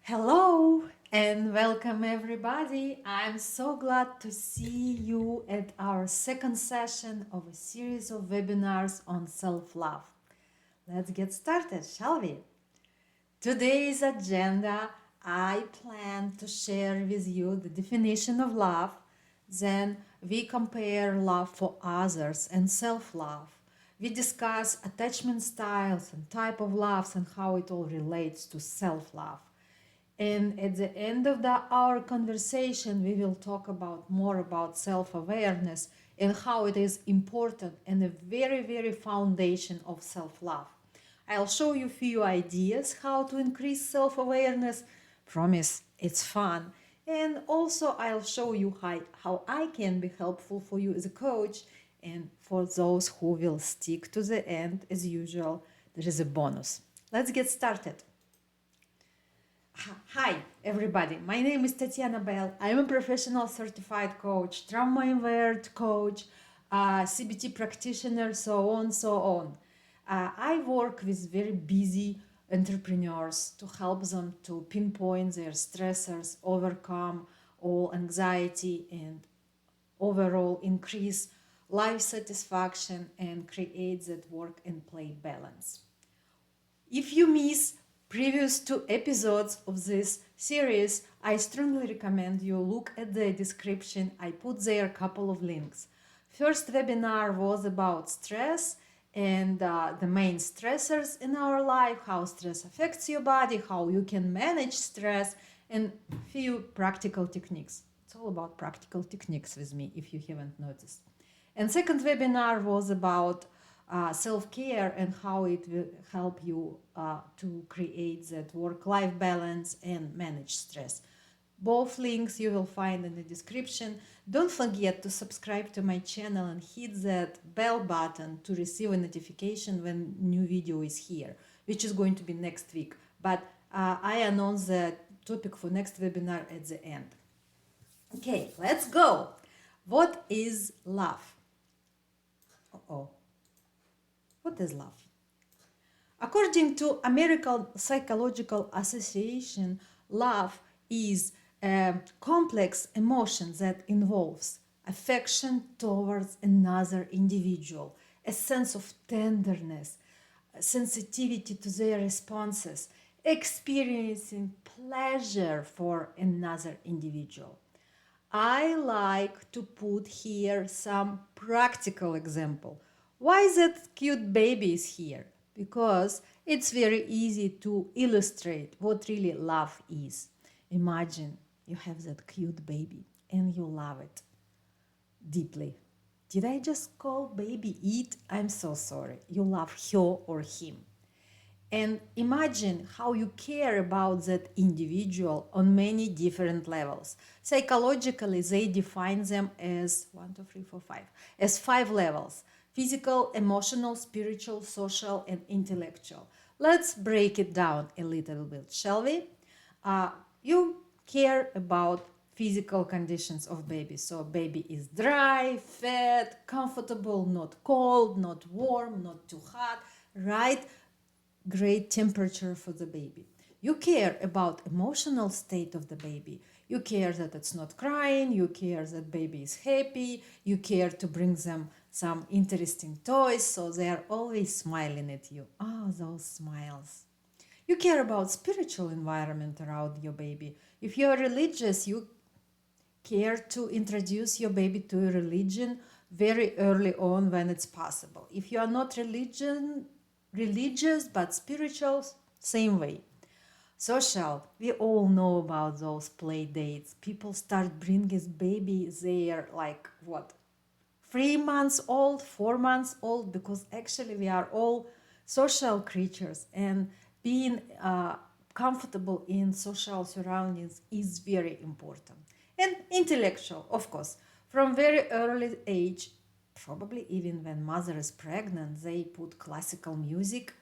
Hello and welcome everybody. I'm so glad to see you at our second session of a series of webinars on self-love. Let's get started, shall we? Today's agenda, I plan to share with you the definition of love. Then we compare love for others and self-love. We discuss attachment styles and type of loves and how it all relates to self-love. And at the end of our conversation, we will talk about more about self-awareness and how it is important and a very, very foundation of self-love. I'll show you a few ideas how to increase self-awareness. Promise, it's fun. And also I'll show you how I can be helpful for you as a coach. And for those who will stick to the end, as usual, there is a bonus. Let's get started. Hi, everybody. My name is Tatiana Bell. I'm a professional certified coach, trauma-aware coach, CBT practitioner, so on. I work with very busy entrepreneurs to help them to pinpoint their stressors, overcome all anxiety, and overall increase life satisfaction and create that work and play balance. If you miss previous two episodes of this series, I strongly recommend you look at the description. I put there a couple of links. First webinar was about stress and the main stressors in our life, how stress affects your body, how you can manage stress, and few practical techniques. It's all about practical techniques with me, if you haven't noticed. And second webinar was about self-care and how it will help you to create that work-life balance and manage stress. Both links you will find in the description. Don't forget to subscribe to my channel and hit that bell button to receive a notification when new video is here, which is going to be next week. But I announce the topic for next webinar at the end. Okay, let's go. What is love? Uh-oh. What is love? According to American Psychological Association, love is a complex emotion that involves affection towards another individual, a sense of tenderness, sensitivity to their responses, experiencing pleasure for another individual. I like to put here some practical example. Why that cute baby is here? Because it's very easy to illustrate what really love is. Imagine you have that cute baby and you love it deeply. Did I just call baby it? I'm so sorry. You love her or him. And imagine how you care about that individual on many different levels. Psychologically, they define them as 1, 2, 3, 4, 5, as 5 levels: physical, emotional, spiritual, social, and intellectual. Let's break it down a little bit, shall we? You care about physical conditions of baby. So baby is dry, fat, comfortable, not cold, not warm, not too hot, right? Great temperature for the baby. You care about emotional state of the baby. You care that it's not crying. You care that baby is happy. You care to bring them some interesting toys so they are always smiling at you. Oh, those smiles. You care about spiritual environment around your baby. If you are religious, you care to introduce your baby to a religion very early on when it's possible. If you are not religious but spiritual, same way. Social, we all know about those play dates. People start bringing babies, they are like what, 3 months old, 4 months old, because actually we are all social creatures, and being comfortable in social surroundings is very important. And intellectual, of course, from very early age, probably even when mother is pregnant, they put classical music,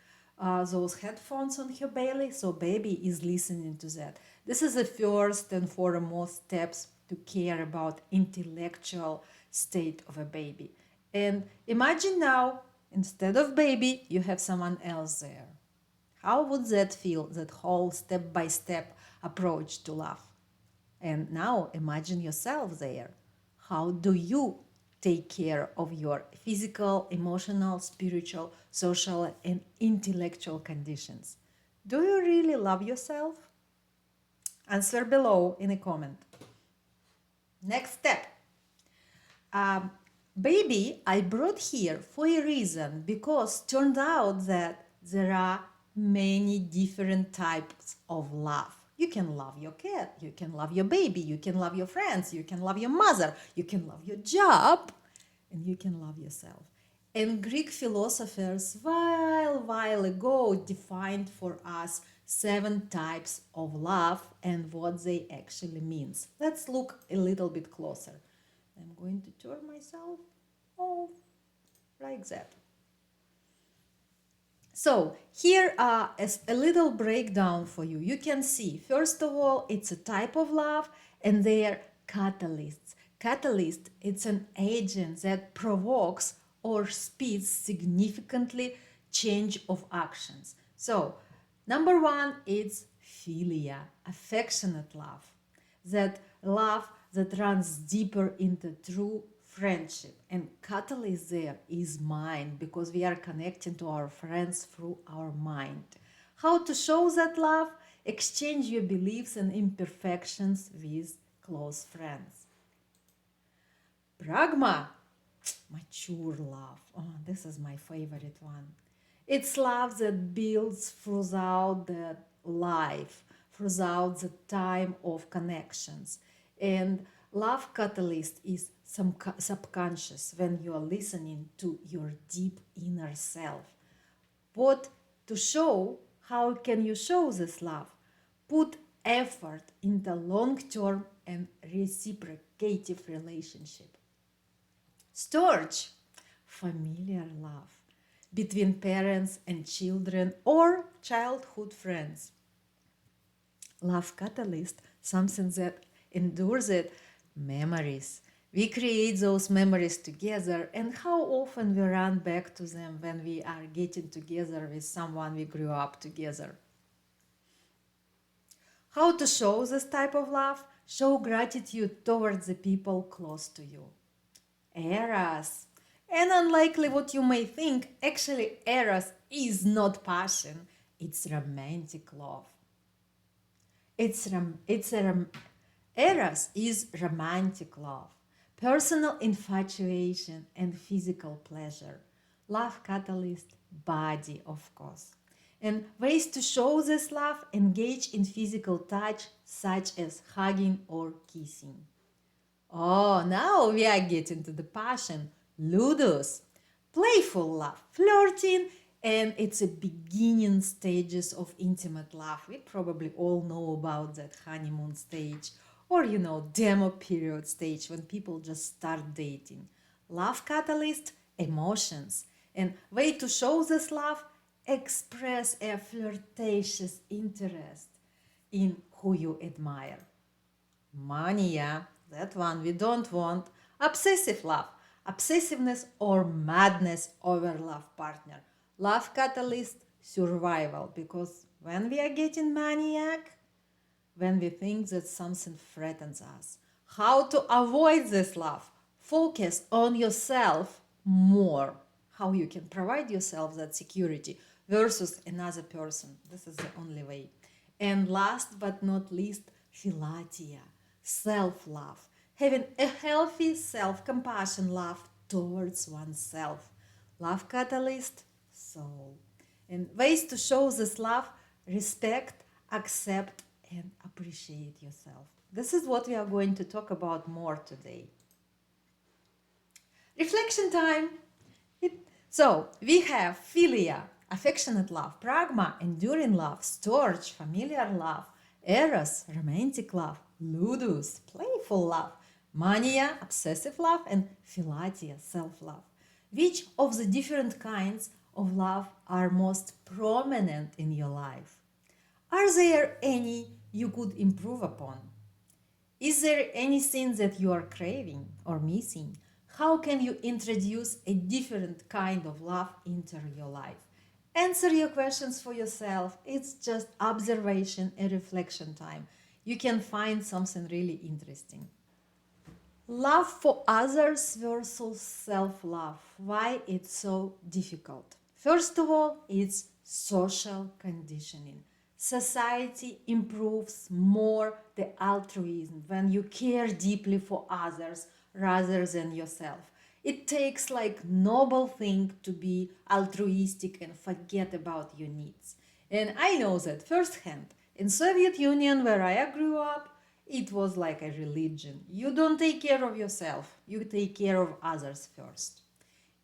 those headphones on her belly, so baby is listening to that. This is the first and foremost steps to care about intellectual state of a baby. And imagine now, instead of baby, you have someone else there. How would that feel, that whole step by step, approach to love. And now imagine yourself there. How do you take care of your physical, emotional, spiritual, social, and intellectual conditions? Do you really love yourself? Answer below in a comment. Next step. Baby, I brought here for a reason, because turned out that there are many different types of love. You can love your cat, you can love your baby, you can love your friends, you can love your mother, you can love your job, and you can love yourself. And Greek philosophers while ago defined for us 7 types of love and what they actually means. Let's look a little bit closer. I'm going to turn myself off like that. So here is a little breakdown for you. You can see, first of all, it's a type of love and they are catalysts. Catalyst, it's an agent that provokes or speeds significantly change of actions. So number 1, it's philia, affectionate love. That love that runs deeper into true friendship. And catalyst there is mind, because we are connecting to our friends through our mind. How to show that love? Exchange your beliefs and imperfections with close friends. Pragma, mature love. Oh, this is my favorite one. It's love that builds throughout the life, throughout the time of connections. And love catalyst is some subconscious, when you are listening to your deep inner self. What to show? How can you show this love? Put effort into long-term and reciprocative relationship. Storge, familiar love between parents and children or childhood friends. Love catalyst, something that endures it, memories. We create those memories together, and how often we run back to them when we are getting together with someone we grew up together. How to show this type of love? Show gratitude towards the people close to you. Eros. And unlikely what you may think, actually Eros is not passion, it's romantic love. Eros is romantic love, personal infatuation and physical pleasure. Love catalyst, body, of course. And ways to show this love: engage in physical touch, such as hugging or kissing. Oh, now we are getting to the passion. Ludus, playful love, flirting, and it's a beginning stages of intimate love. We probably all know about that honeymoon stage, or demo period stage, when people just start dating. Love catalyst, emotions. And way to show this love: express a flirtatious interest in who you admire. Mania, that one we don't want. Obsessive love, obsessiveness or madness over love partner. Love catalyst, survival, because when we are getting maniac, when we think that something threatens us. How to avoid this love? Focus on yourself more. How you can provide yourself that security versus another person. This is the only way. And last but not least, philatia, self-love. Having a healthy self-compassion love towards oneself. Love catalyst, soul. And ways to show this love: respect, accept, and appreciate yourself. This is what we are going to talk about more today. Reflection time. So we have philia, affectionate love; pragma, enduring love; storge, familiar love; eros, romantic love; ludus, playful love; mania, obsessive love; and philatia, self-love. Which of the different kinds of love are most prominent in your life? Are there any you could improve upon? Is there anything that you are craving or missing? How can you introduce a different kind of love into your life? Answer your questions for yourself. It's just observation and reflection time. You can find something really interesting. Love for others versus self love. Why it's so difficult? First of all, it's social conditioning. Society improves more the altruism when you care deeply for others rather than yourself. It takes like noble thing to be altruistic and forget about your needs. And I know that firsthand. In Soviet Union where I grew up, it was like a religion. You don't take care of yourself, you take care of others first.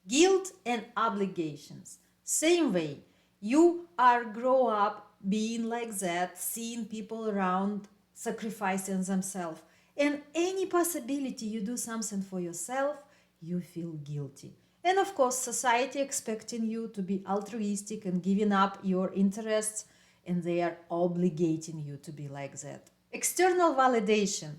Guilt and obligations. Same way, you are grow up being like that, seeing people around sacrificing themselves. And any possibility you do something for yourself, you feel guilty. And of course, society expecting you to be altruistic and giving up your interests, and they are obligating you to be like that. External validation.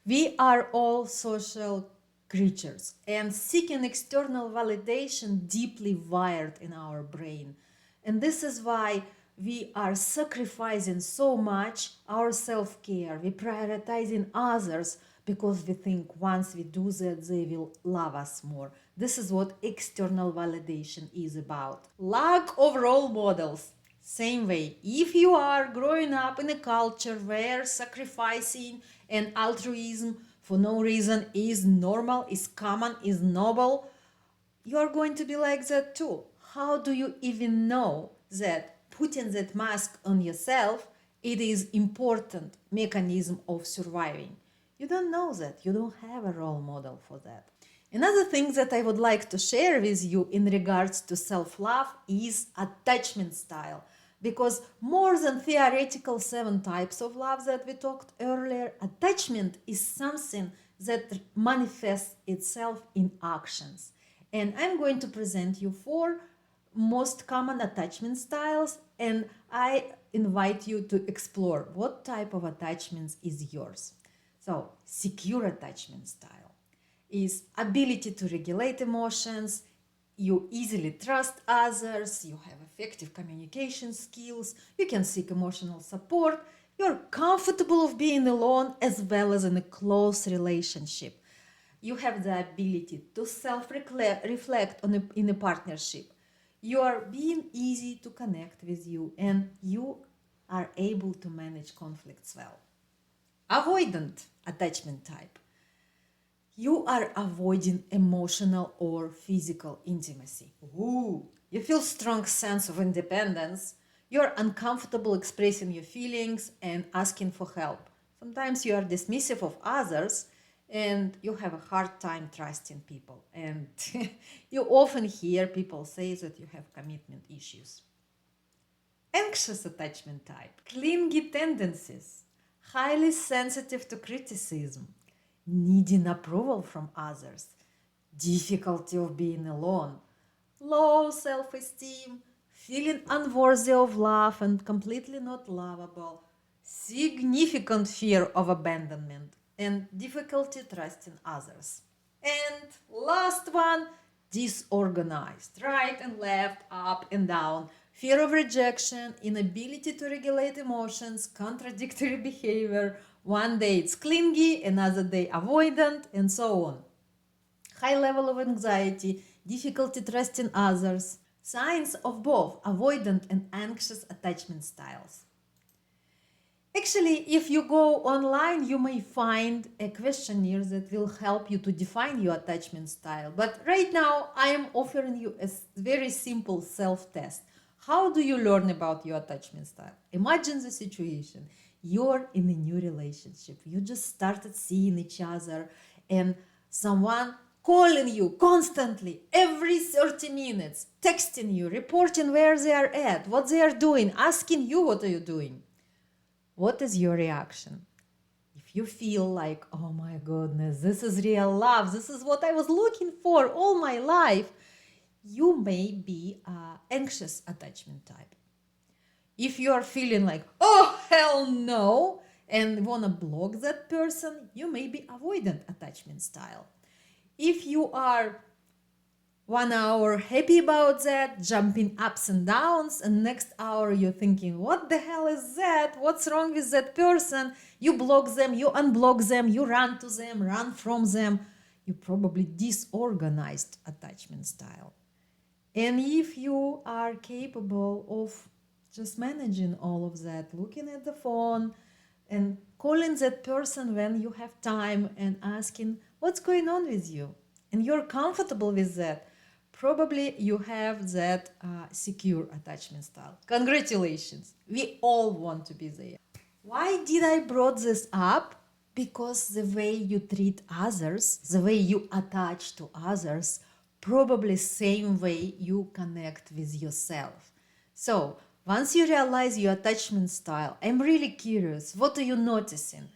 We are all social creatures, and seeking external validation deeply wired in our brain. And this is why we are sacrificing so much our self-care. We prioritizing others because we think once we do that, they will love us more. This is what external validation is about. Lack of role models. Same way, if you are growing up in a culture where sacrificing and altruism for no reason is normal, is common, is noble, you're going to be like that too. How do you even know that putting that mask on yourself, it is important mechanism of surviving? You don't know that. You don't have a role model for that. Another thing that I would like to share with you in regards to self-love is attachment style. Because more than theoretical 7 types of love that we talked earlier, attachment is something that manifests itself in actions. And I'm going to present you 4 most common attachment styles, and I invite you to explore what type of attachments is yours. So, secure attachment style is ability to regulate emotions, you easily trust others, you have effective communication skills, you can seek emotional support, you're comfortable of being alone as well as in a close relationship. You have the ability to self-reflect in a partnership. You are being easy to connect with you, and you are able to manage conflicts well. Avoidant attachment type. You are avoiding emotional or physical intimacy. Ooh, you feel strong sense of independence. You're uncomfortable expressing your feelings and asking for help. Sometimes you are dismissive of others and you have a hard time trusting people. And you often hear people say that you have commitment issues. Anxious attachment type, clingy tendencies, highly sensitive to criticism, needing approval from others, difficulty of being alone, low self-esteem, feeling unworthy of love and completely not lovable, significant fear of abandonment, and difficulty trusting others. And last one, disorganized, right and left, up and down, fear of rejection, inability to regulate emotions, contradictory behavior. One day it's clingy, another day avoidant, and so on. High level of anxiety, difficulty trusting others, signs of both avoidant and anxious attachment styles. Actually, if you go online, you may find a questionnaire that will help you to define your attachment style. But right now, I am offering you a very simple self-test. How do you learn about your attachment style? Imagine the situation. You're in a new relationship. You just started seeing each other and someone calling you constantly every 30 minutes, texting you, reporting where they are at, what they are doing, asking you what are you doing. What is your reaction? If you feel like, oh my goodness, this is real love, this is what I was looking for all my life, you may be an anxious attachment type. If you are feeling like, oh hell no, and want to block that person, you may be avoidant attachment style. If you are 1 hour happy about that, jumping ups and downs, and next hour you're thinking, what the hell is that? What's wrong with that person? You block them, you unblock them, you run to them, run from them. You probably disorganized attachment style. And if you are capable of just managing all of that, looking at the phone and calling that person when you have time and asking what's going on with you, and you're comfortable with that, probably you have that secure attachment style. Congratulations. We all want to be there. Why did I brought this up? Because the way you treat others, the way you attach to others, probably same way you connect with yourself. So once you realize your attachment style, I'm really curious, what are you noticing?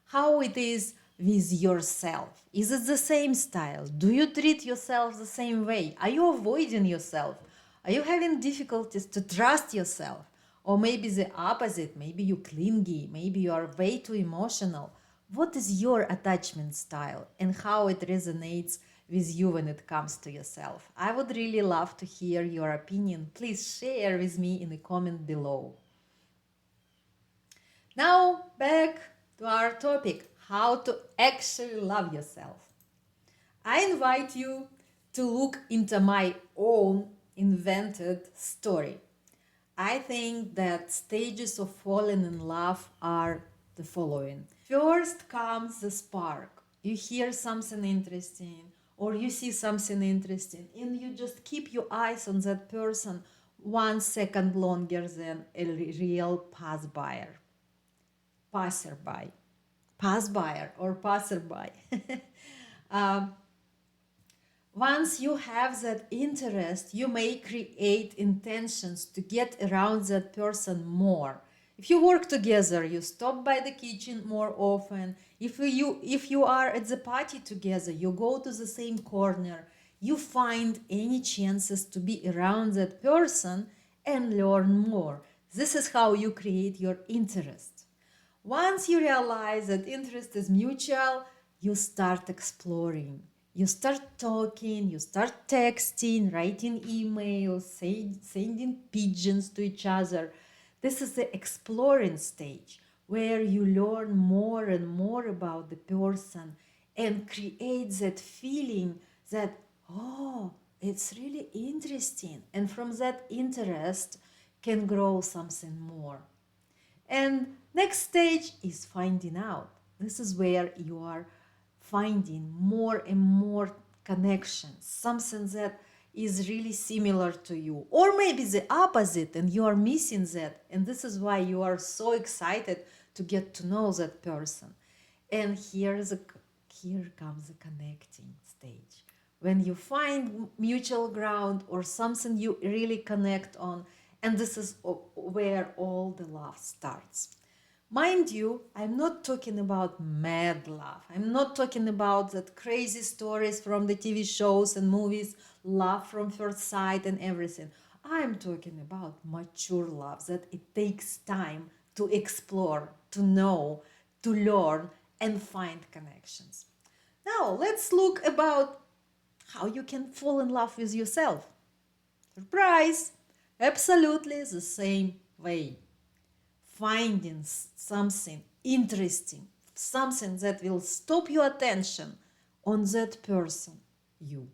How it is with yourself? Is it the same style? Do you treat yourself the same way? Are you avoiding yourself? Are you having difficulties to trust yourself? Or maybe the opposite, maybe you clingy, maybe you are way too emotional. What is your attachment style and how it resonates with you when it comes to yourself? I would really love to hear your opinion. Please share with me in the comment below. Now back to our topic, how to actually love yourself. I invite you to look into my own invented story. I think that stages of falling in love are the following. First comes the spark. You hear something interesting or you see something interesting and you just keep your eyes on that person 1 second longer than a real passerby or passerby. um, Once you have that interest, you may create intentions to get around that person more. If you work together, you stop by the kitchen more often. If you are at the party together, you go to the same corner. You find any chances to be around that person and learn more. This is how you create your interest. Once you realize that interest is mutual, you start exploring. You start talking, you start texting, writing emails, sending pigeons to each other. This is the exploring stage where you learn more and more about the person and create that feeling that, oh, it's really interesting. And from that interest can grow something more. And next stage is finding out. This is where you are finding more and more connections, something that is really similar to you, or maybe the opposite, and you are missing that. And this is why you are so excited to get to know that person. And here comes the connecting stage. When you find mutual ground or something you really connect on, and this is where all the love starts. Mind you, I'm not talking about mad love. I'm not talking about that crazy stories from the TV shows and movies, love from first sight and everything. I'm talking about mature love that it takes time to explore, to know, to learn and find connections. Now, let's look about how you can fall in love with yourself. Surprise! Absolutely the same way. Finding something interesting, something that will stop your attention on that person, you.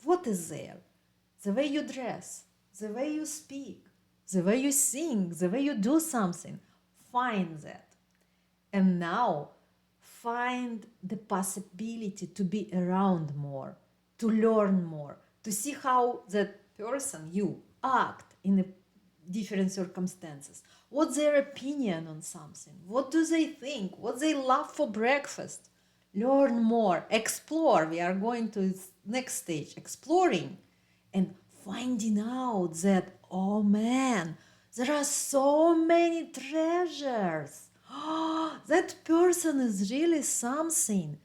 What is there? The way you dress, the way you speak, the way you sing, the way you do something. Find that. And now find the possibility to be around more, to learn more, to see how that person, you, act in a different circumstances. What's their opinion on something? What do they think? What they love for breakfast? Learn more, explore. We are going to the next stage, exploring and finding out that, oh man, there are so many treasures. That person is really something.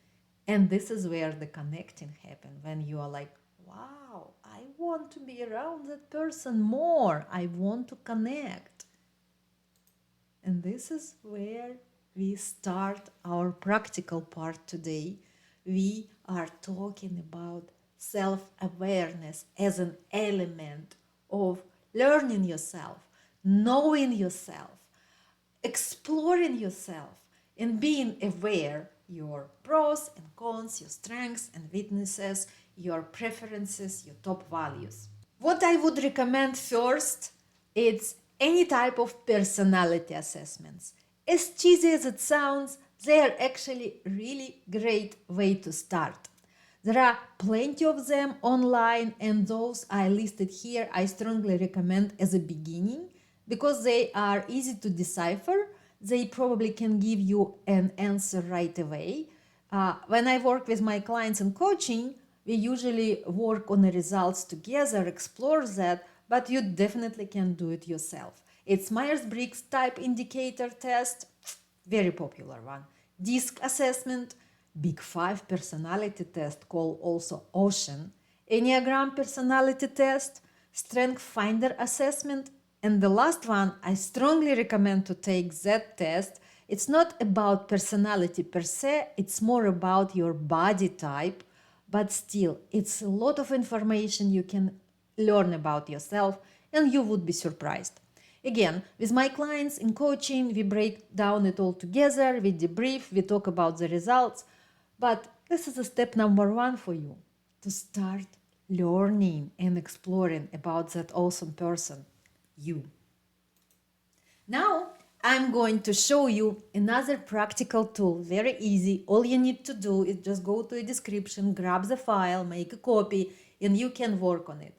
And this is where the connecting happens, when you are like, wow, I want to be around that person more. I want to connect. And this is where we start our practical part today. We are talking about self-awareness as an element of learning yourself, knowing yourself, exploring yourself, and being aware your pros and cons, your strengths and weaknesses, your preferences, your top values. What I would recommend first is any type of personality assessments. As cheesy as it sounds, they are actually really great way to start. There are plenty of them online, and those I listed here I strongly recommend as a beginning because they are easy to decipher. They probably can give you an answer right away. When I work with my clients in coaching, we usually work on the results together, explore that, but you definitely can do it yourself. It's Myers-Briggs type indicator test, very popular one. DISC assessment, Big Five personality test called also Ocean, Enneagram personality test, Strength Finder assessment, and the last one, I strongly recommend to take that test. It's not about personality per se, it's more about your body type, but still, it's a lot of information you can learn about yourself and you would be surprised. Again, with my clients in coaching, we break down it all together, we debrief, we talk about the results. But this is a step number one for you to start learning and exploring about that awesome person, you. Now, I'm going to show you another practical tool, very easy. All you need to do is just go to a description, grab the file, make a copy, and you can work on it.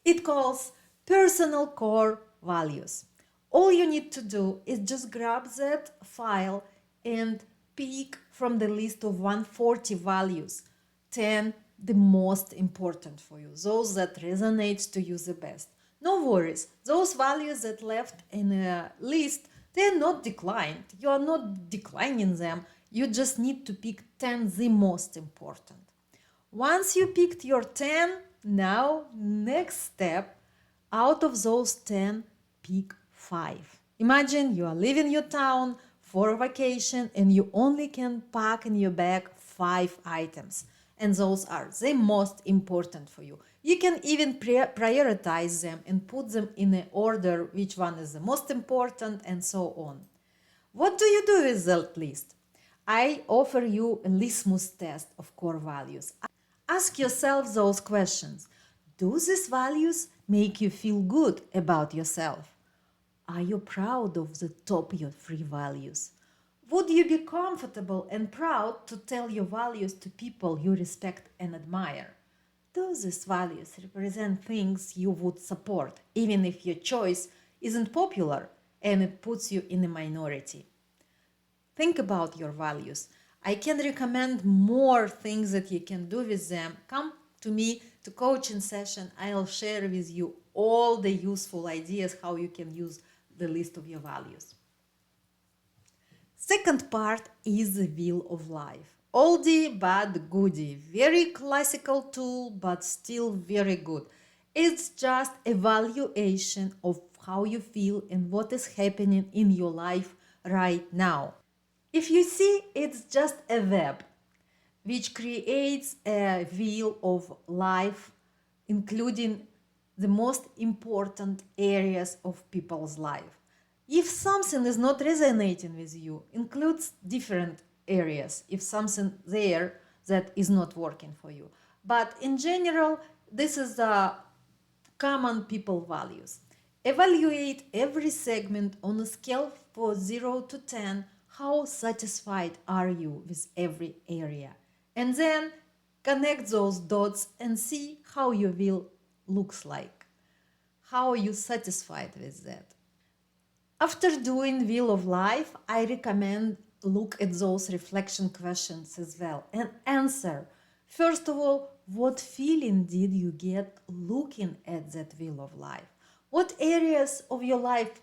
It calls personal core values. All you need to do is just grab that file and pick from the list of 140 values 10 the most important for you, those that resonate to you the best. No worries, those values that left in a list, they're not declined. You are not declining them. You just need to pick 10 the most important. Once you picked your 10, now next step, out of those 10, pick 5. Imagine you are leaving your town for a vacation and you only can pack in your bag 5 items. And those are the most important for you. You can even prioritize them and put them in an order, which one is the most important and so on. What do you do with that list? I offer you a litmus test of core values. Ask yourself those questions. Do these values make you feel good about yourself? Are you proud of the top your 3 values? Would you be comfortable and proud to tell your values to people you respect and admire? Do these values represent things you would support, even if your choice isn't popular and it puts you in a minority? Think about your values. I can recommend more things that you can do with them. Come to me to coaching session. I'll share with you all the useful ideas how you can use the list of your values. Second part is the wheel of life. Oldie but goodie. Very classical tool but still very good. It's just evaluation of how you feel and what is happening in your life right now. If you see, it's just a web which creates a wheel of life, including the most important areas of people's life. If something is not resonating with you, includes different areas. If something there that is not working for you. But in general, this is the common people values. Evaluate every segment on a scale for 0 to 10. How satisfied are you with every area? And then connect those dots and see how your wheel looks like. How are you satisfied with that? After doing Wheel of Life, I recommend look at those reflection questions as well and answer. First of all, what feeling did you get looking at that Wheel of Life? What areas of your life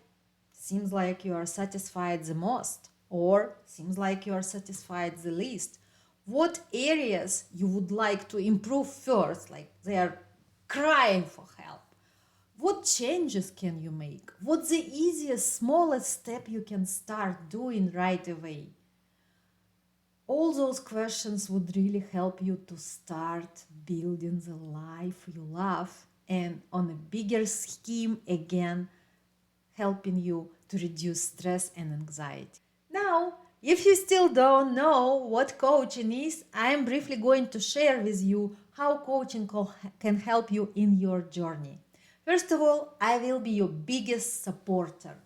seems like you are satisfied the most or seems like you are satisfied the least? What areas you would like to improve first, like they are crying for help? What changes can you make? What's the easiest, smallest step you can start doing right away? All those questions would really help you to start building the life you love, and on a bigger scheme, again, helping you to reduce stress and anxiety. Now, if you still don't know what coaching is, I am briefly going to share with you how coaching can help you in your journey. First of all, I will be your biggest supporter.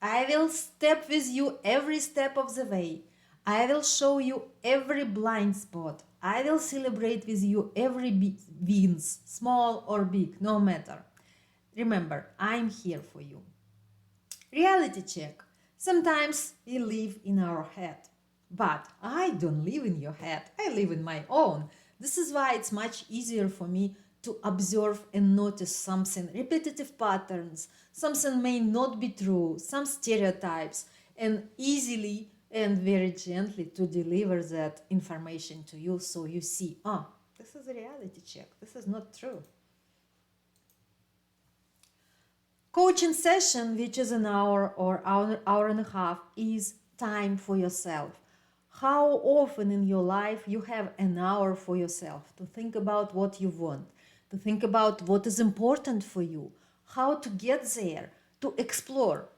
I will step with you every step of the way. I will show you every blind spot. I will celebrate with you every wins, small or big, no matter. Remember, I'm here for you. Reality check. Sometimes we live in our head. But I don't live in your head. I live in my own. This is why it's much easier for me to observe and notice something, repetitive patterns, something may not be true, some stereotypes, and easily and very gently to deliver that information to you so you see, this is a reality check. This is not true. Coaching session, which is an hour or hour and a half, is time for yourself. How often in your life you have an hour for yourself to think about what you want, to think about what is important for you, how to get there, to explore?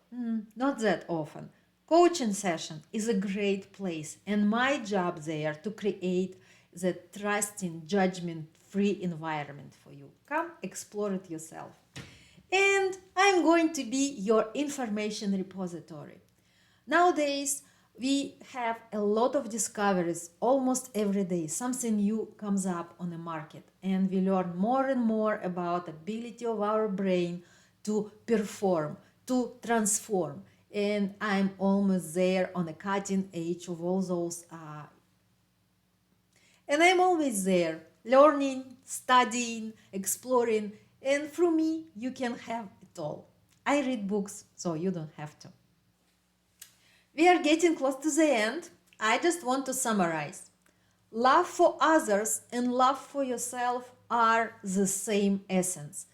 Not that often. Coaching session is a great place, and my job there to create the trusting, judgment-free environment for you. Come explore it yourself. And I'm going to be your information repository. Nowadays, we have a lot of discoveries almost every day. Something new comes up on the market, and we learn more and more about the ability of our brain to perform, to transform. And I'm almost there on the cutting edge of all those. And I'm always there, learning, studying, exploring. And through me, you can have it all. I read books, so you don't have to. We are getting close to the end. I just want to summarize. Love for others and love for yourself are the same essence.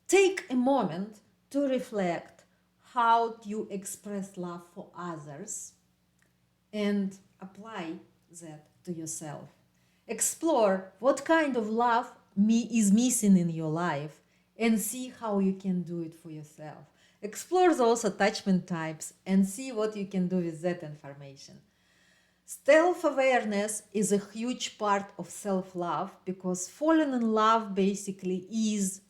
Take a moment to reflect how you express love for others and apply that to yourself. Explore what kind of love is missing in your life and see how you can do it for yourself. Explore those attachment types and see what you can do with that information. Self-awareness is a huge part of self-love because falling in love basically is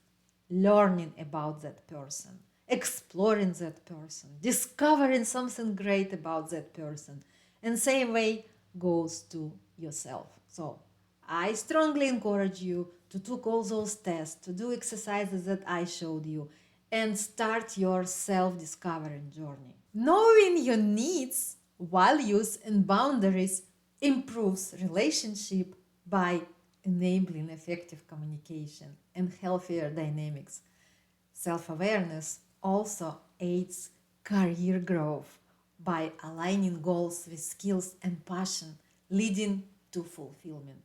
learning about that person, exploring that person, discovering something great about that person. And same way goes to yourself. So I strongly encourage you to take all those tests, to do exercises that I showed you, and start your self-discovering journey. Knowing your needs, values, and boundaries improves relationship by enabling effective communication and healthier dynamics. Self-awareness also aids career growth by aligning goals with skills and passion, leading to fulfillment.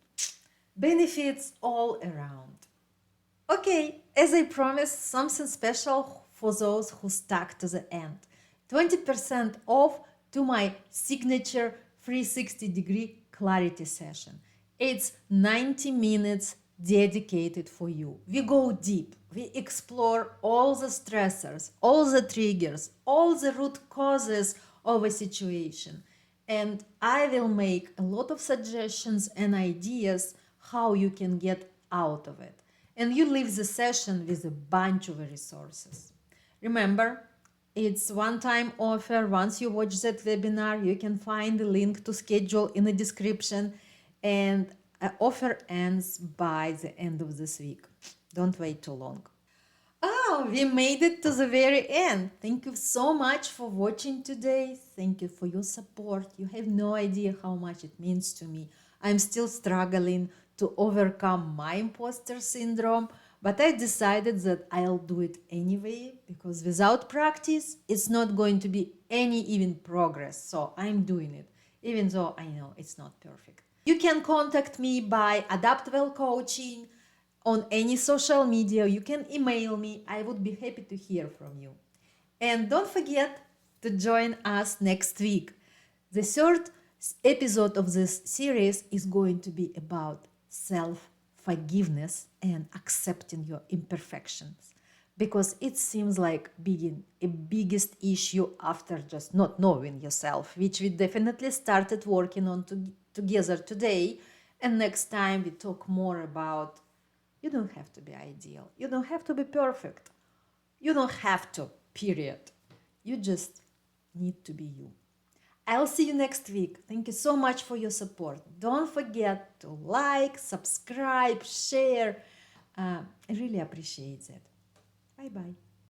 Benefits all around. Okay, as I promised, something special for those who stuck to the end. 20% off to my signature 360-degree clarity session. It's 90 minutes dedicated for you. We go deep. We explore all the stressors, all the triggers, all the root causes of a situation. And I will make a lot of suggestions and ideas how you can get out of it. And you leave the session with a bunch of resources. Remember, it's one-time offer. Once you watch that webinar, you can find the link to schedule in the description. And the offer ends by the end of this week. Don't wait too long. Oh, we made it to the very end. Thank you so much for watching today. Thank you for your support. You have no idea how much it means to me. I'm still struggling to overcome my imposter syndrome, but I decided that I'll do it anyway because without practice, it's not going to be any even progress. So I'm doing it, even though I know it's not perfect. You can contact me by Adaptable Coaching on any social media. You can email me. I would be happy to hear from you. And don't forget to join us next week. The third episode of this series is going to be about self forgiveness and accepting your imperfections, because it seems like being a biggest issue after just not knowing yourself, which we definitely started working on together today. And next time we talk more about, you don't have to be ideal, you don't have to be perfect, you don't have to, period. You just need to be you. I'll see you next week. Thank you so much for your support. Don't forget to like, subscribe, share. I really appreciate that. Bye bye.